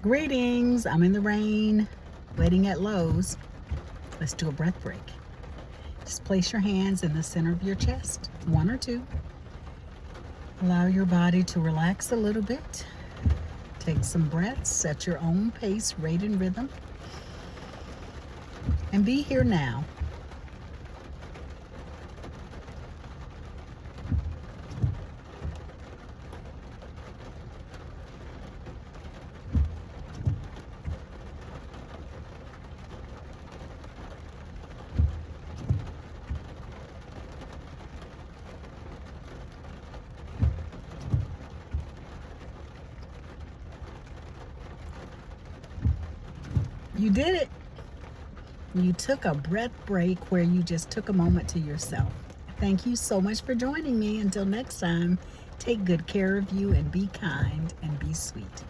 Greetings, I'm in the rain, waiting at Lowe's. Let's do a breath break. Just place your hands in the center of your chest, one or two. Allow your body to relax a little bit. Take some breaths at your own pace, rate, and rhythm. And be here now. You did it. You took a breath break where you just took a moment to yourself. Thank you so much for joining me. Until next time, take good care of you and be kind and be sweet.